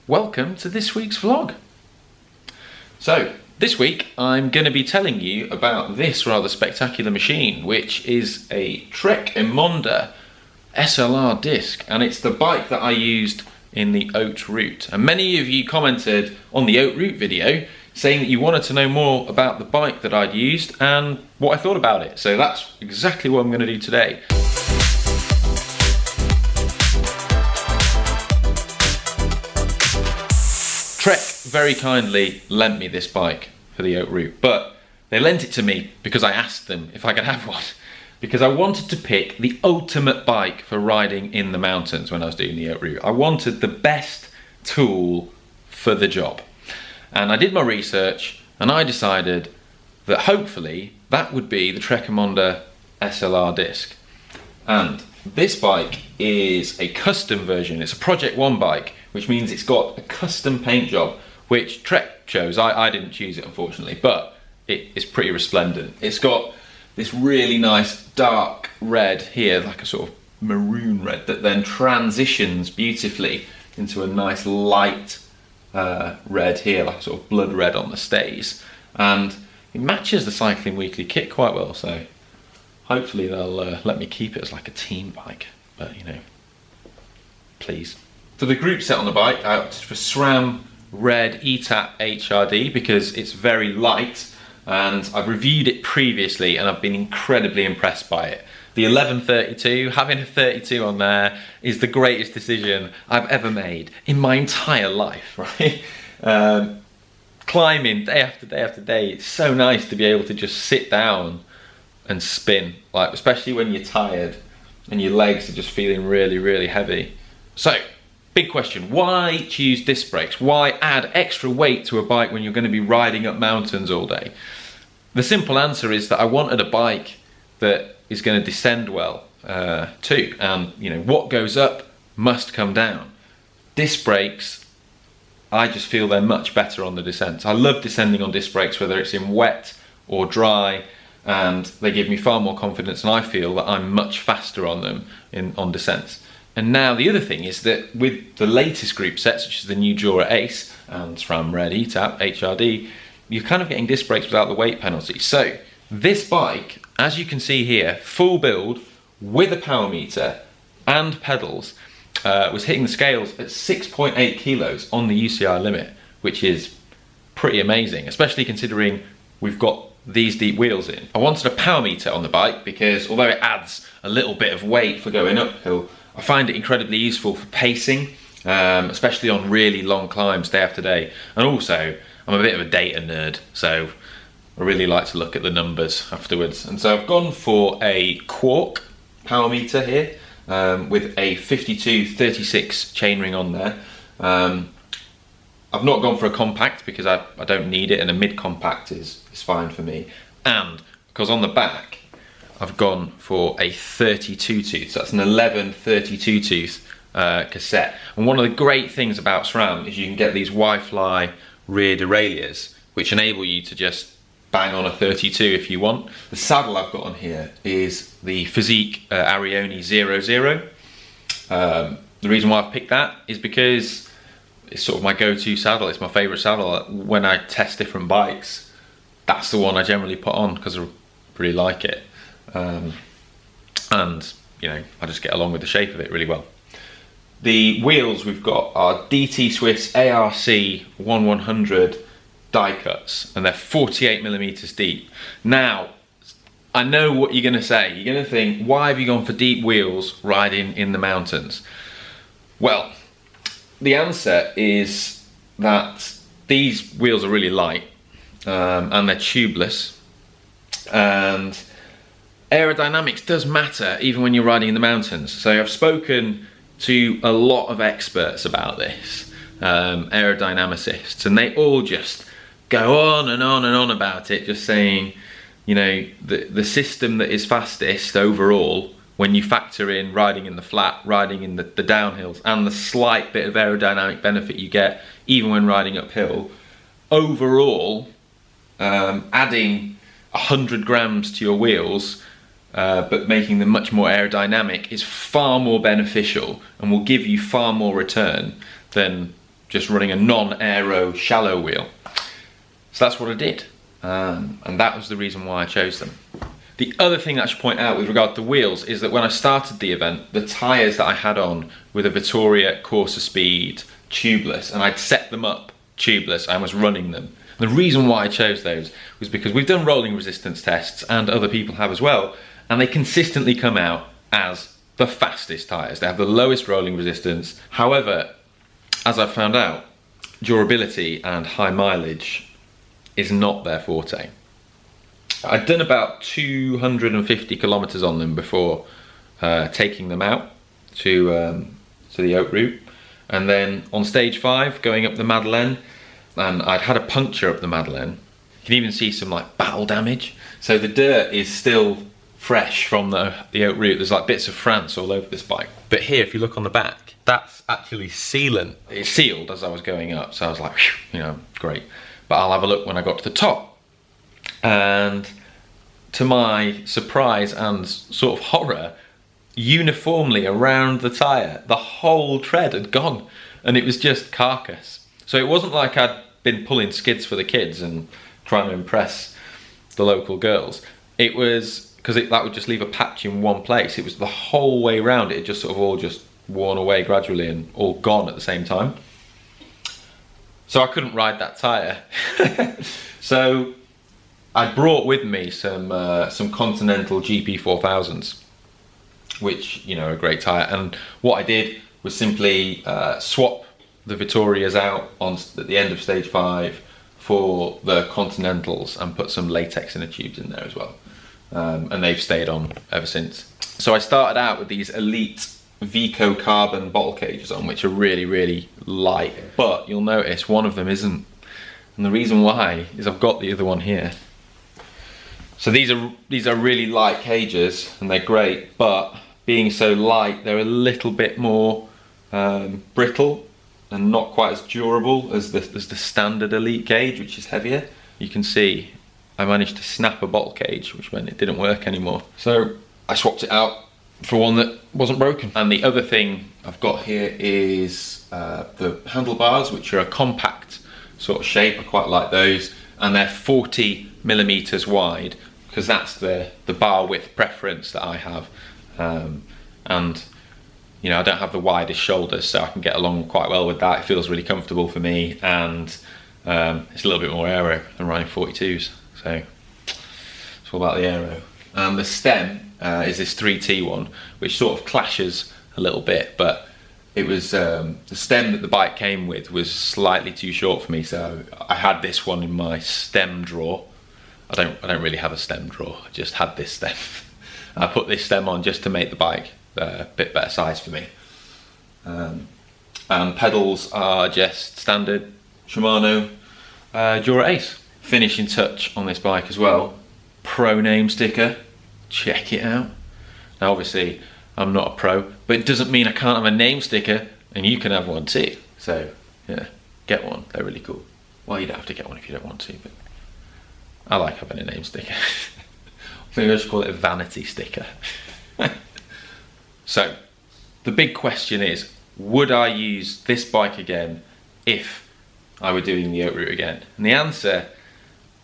welcome to this week's vlog. So, this week I'm going to be telling you about this rather spectacular machine, which is a Trek Emonda SLR disc, and it's the bike that I used in the Haute Route. And many of you commented on the Haute Route video saying that you wanted to know more about the bike that I'd used and what I thought about it. So that's exactly what I'm going to do today. Trek very kindly lent me this bike for the Haute Route, but they lent it to me because I asked them if I could have one, because I wanted to pick the ultimate bike for riding in the mountains when I was doing the Haute Route. I wanted the best tool for the job. And I did my research and I decided that hopefully that would be the Trek Emonda SLR disc. And this bike is a custom version. It's a Project 1 bike, which means it's got a custom paint job, which Trek chose. I didn't choose it, unfortunately, but it's pretty resplendent. It's got this really nice dark red here, like a sort of maroon red, that then transitions beautifully into a nice light red here, like a sort of blood red on the stays. And it matches the Cycling Weekly kit quite well, so hopefully they'll let me keep it as like a team bike, but you know, please. For the group set on the bike, I opted for SRAM Red ETAP HRD because it's very light, and I've reviewed it previously and I've been incredibly impressed by it. The 1132, having a 32 on there is the greatest decision I've ever made in my entire life, right? Climbing day after day after day, it's so nice to be able to just sit down and spin, like especially when you're tired and your legs are just feeling really, really heavy. So, big question, why choose disc brakes? Why add extra weight to a bike when you're going to be riding up mountains all day? The simple answer is that I wanted a bike that is going to descend well too, and you know, what goes up must come down. Disc brakes, I just feel they're much better on the descents. I love descending on disc brakes, whether it's in wet or dry, and they give me far more confidence, and I feel that I'm much faster on them on descents. And now the other thing is that with the latest group sets, such as the new Jura Ace and SRAM Red ETAP HRD, you're kind of getting disc brakes without the weight penalty. So this bike, as you can see here, full build with a power meter and pedals, was hitting the scales at 6.8 kilos on the UCI limit, which is pretty amazing, especially considering we've got these deep wheels in. I wanted a power meter on the bike because although it adds a little bit of weight for going uphill, I find it incredibly useful for pacing, especially on really long climbs day after day. And also, I'm a bit of a data nerd, so I really like to look at the numbers afterwards. And so I've gone for a Quark power meter here with a 5236 chainring on there. I've not gone for a compact because I don't need it, and a mid-compact is fine for me. And because on the back, I've gone for a 32 tooth, so that's an 11 32 tooth cassette. And one of the great things about SRAM is you can get these Y-Fly rear derailleurs, which enable you to just bang on a 32 if you want. The saddle I've got on here is the Physique Arione 00. The reason why I've picked that is because it's sort of my go-to saddle. It's my favourite saddle. When I test different bikes, that's the one I generally put on because I really like it. And you know, I just get along with the shape of it really well. The wheels we've got are DT Swiss ARC 1100 die cuts, and they're 48mm deep. Now, I know what you're going to say. You're going to think, why have you gone for deep wheels riding in the mountains? Well, the answer is that these wheels are really light, and they're tubeless, and aerodynamics does matter even when you're riding in the mountains. So I've spoken to a lot of experts about this, aerodynamicists, and they all just go on and on and on about it, just saying, you know, the system that is fastest overall, when you factor in riding in the flat, riding in the downhills, and the slight bit of aerodynamic benefit you get even when riding uphill, overall, adding 100 grams to your wheels but making them much more aerodynamic is far more beneficial and will give you far more return than just running a non-aero shallow wheel. So that's what I did, and that was the reason why I chose them. The other thing that I should point out with regard to wheels is that when I started the event, the tyres that I had on were the Vittoria Corsa Speed tubeless, and I'd set them up tubeless. I was running them. The reason why I chose those was because we've done rolling resistance tests, and other people have as well, and they consistently come out as the fastest tyres. They have the lowest rolling resistance. However, as I've found out, durability and high mileage is not their forte. I'd done about 250 kilometers on them before taking them out to the Haute Route, and then on stage 5 going up the Madeleine, and I'd had a puncture up the Madeleine. You can even see some like battle damage, so the dirt is still fresh from the Haute Route. There's like bits of France all over this bike, but here if you look on the back, that's actually sealant. It sealed as I was going up, so I was like, whew, you know, great. But I'll have a look when I got to the top. And to my surprise and sort of horror, uniformly around the tyre, the whole tread had gone, and it was just carcass. So it wasn't like I'd been pulling skids for the kids and trying to impress the local girls. It was because that would just leave a patch in one place. It was the whole way around. It had just sort of all just worn away gradually and all gone at the same time. So I couldn't ride that tyre. So I brought with me some Continental GP4000s, which, you know, are a great tyre. And what I did was simply swap the Vittorias out at the end of stage 5 for the Continentals and put some latex inner tubes in there as well. And they've stayed on ever since. So I started out with these Elite Vico carbon bottle cages on, which are really, really light, but you'll notice one of them isn't, and the reason why is I've got the other one here. So these are really light cages, and they're great, but being so light, they're a little bit more brittle and not quite as durable as the standard Elite cage, which is heavier. You can see I managed to snap a bottle cage, which meant it didn't work anymore. So I swapped it out for one that wasn't broken. And the other thing I've got here is the handlebars, which are a compact sort of shape. I quite like those, and they're 40 millimeters wide, because that's the bar width preference that I have. And you know, I don't have the widest shoulders, so I can get along quite well with that. It feels really comfortable for me, and it's a little bit more aero than riding 42s, so it's all about the aero. And the stem is this 3T one, which sort of clashes a little bit, but it was the stem that the bike came with was slightly too short for me, so I had this one in my stem drawer. I don't really have a stem drawer, I just had this stem. I put this stem on just to make the bike a bit better size for me. And pedals are just standard Shimano Dura Ace. Finishing touch on this bike as well, pro name sticker, check it out. Now obviously I'm not a pro, but it doesn't mean I can't have a name sticker, and you can have one too. So yeah, get one, they're really cool. Well, you don't have to get one if you don't want to, but I like having a name sticker. Maybe I should call it a vanity sticker. So the big question is, would I use this bike again if I were doing the Haute Route again? And the answer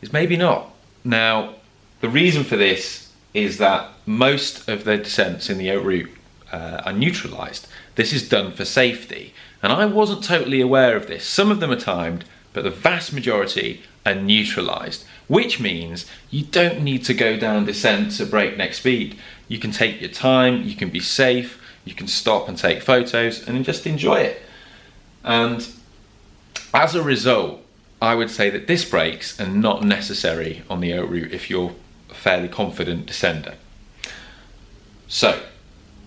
is maybe not. Now, the reason for this is that most of the descents in the Haute Route are neutralised. This is done for safety, and I wasn't totally aware of this. Some of them are timed, but the vast majority are neutralised, which means you don't need to go down descents at breakneck speed. You can take your time, you can be safe, you can stop and take photos and just enjoy it. And as a result, I would say that disc brakes are not necessary on the Haute Route if you're a fairly confident descender. So,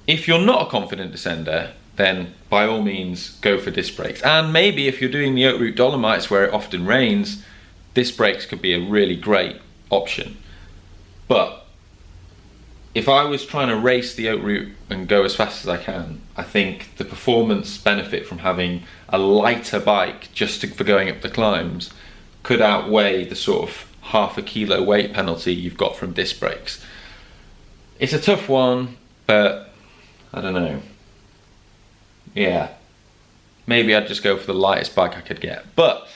if you're not a confident descender, then by all means go for disc brakes. And maybe if you're doing the Haute Route Dolomites where it often rains, disc brakes could be a really great option. But if I was trying to race the Haute Route and go as fast as I can, I think the performance benefit from having a lighter bike just for going up the climbs could outweigh the sort of half a kilo weight penalty you've got from disc brakes. It's a tough one, but I don't know. Yeah, maybe I'd just go for the lightest bike I could get. But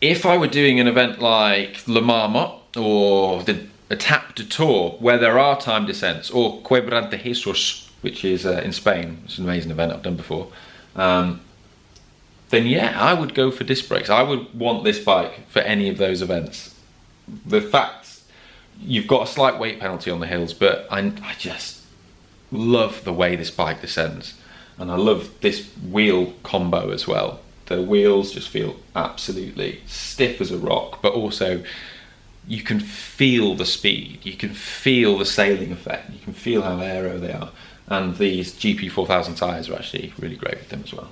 if I were doing an event like Le Marmot or the Etape de Tour, where there are time descents, or Quebrante Jesus, which is in Spain, it's an amazing event I've done before, then yeah, I would go for disc brakes. I would want this bike for any of those events. The fact you've got a slight weight penalty on the hills, but I just love the way this bike descends. And I love this wheel combo as well. The wheels just feel absolutely stiff as a rock, but also you can feel the speed, you can feel the sailing effect, you can feel how aero they are. And these GP 4000 tyres are actually really great with them as well.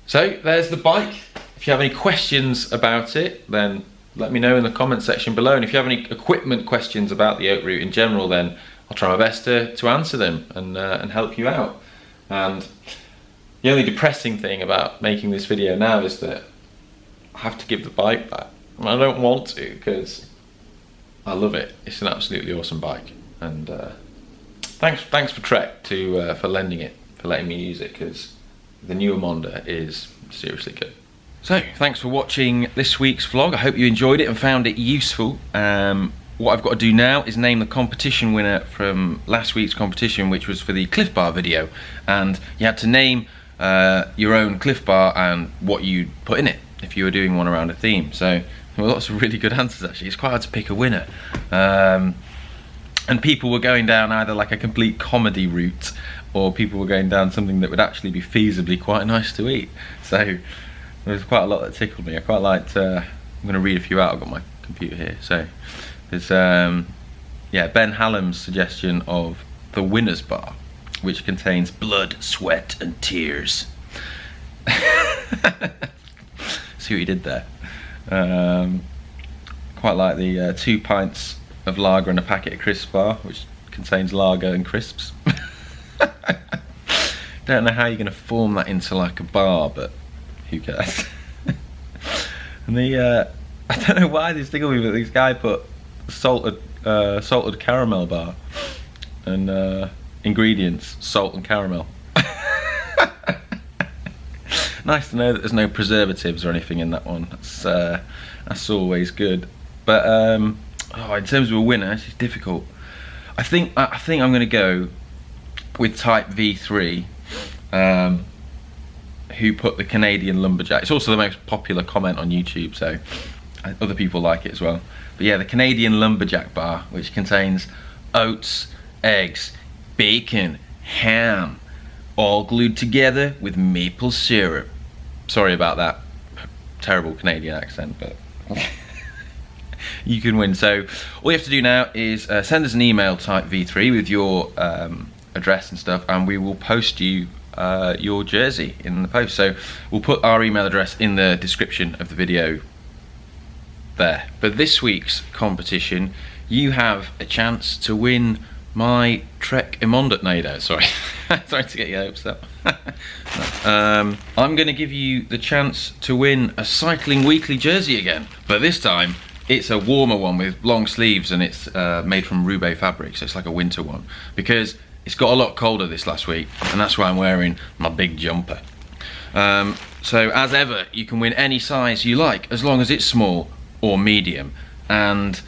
So there's the bike. If you have any questions about it, then let me know in the comment section below. And if you have any equipment questions about the Haute Route in general, then I'll try my best to answer them and help you out. And the only depressing thing about making this video now is that I have to give the bike back. And I don't want to, because I love it. It's an absolutely awesome bike. And thanks for Trek for lending it, for letting me use it, because the new Emonda is seriously good. So, thanks for watching this week's vlog. I hope you enjoyed it and found it useful. What I've got to do now is name the competition winner from last week's competition, which was for the Cliff Bar video. And you had to name your own Cliff Bar and what you'd put in it if you were doing one around a theme. So, there were lots of really good answers actually. It's quite hard to pick a winner. And people were going down either like a complete comedy route, or people were going down something that would actually be feasibly quite nice to eat. So there was quite a lot that tickled me. I quite liked, I'm going to read a few out, I've got my computer here. So there's, yeah, Ben Hallam's suggestion of the winner's bar, which contains blood, sweat and tears. See what he did there. Quite like the 2 pints of lager and a packet of crisps bar, which contains lager and crisps. Don't know how you're going to form that into like a bar, but who cares? And the I don't know why this thing on me, but this guy put salted caramel bar and ingredients salt and caramel. Nice to know that there's no preservatives or anything in that one. That's always good. But oh, in terms of a winner, it's difficult. I think I'm going to go with Type V3, who put the Canadian Lumberjack. It's also the most popular comment on YouTube, so other people like it as well. But yeah, the Canadian Lumberjack bar, which contains oats, eggs, bacon, ham, all glued together with maple syrup. Sorry about that terrible Canadian accent, but you can win. So all you have to do now is send us an email, Type V3, with your address and stuff, and we will post you your jersey in the post. So we'll put our email address in the description of the video there. For this week's competition, you have a chance to win my Trek Emonda. No, sorry. Sorry to get your hopes up. No. I'm going to give you the chance to win a Cycling Weekly jersey again, but this time it's a warmer one with long sleeves, and it's made from Roubaix fabric, so it's like a winter one, because it's got a lot colder this last week, and that's why I'm wearing my big jumper. So as ever, you can win any size you like, as long as it's small or medium. And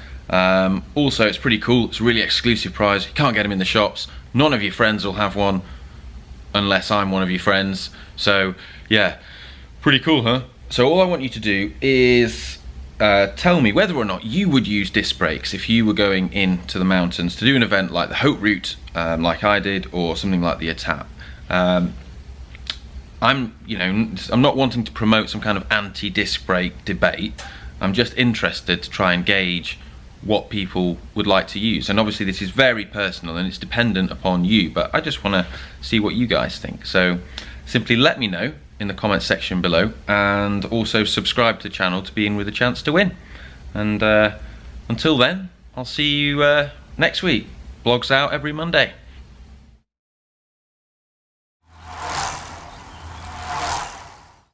also it's pretty cool, it's a really exclusive prize, you can't get them in the shops, none of your friends will have one unless I'm one of your friends. So yeah, pretty cool, huh? So all I want you to do is tell me whether or not you would use disc brakes if you were going into the mountains to do an event like the Haute Route, like I did, or something like the Etape. I'm not wanting to promote some kind of anti-disc brake debate. I'm just interested to try and gauge what people would like to use, and obviously this is very personal and it's dependent upon you, but I just want to see what you guys think. So simply let me know in the comment section below, and also subscribe to the channel to be in with a chance to win. And until then, I'll see you next week. Vlogs out every Monday.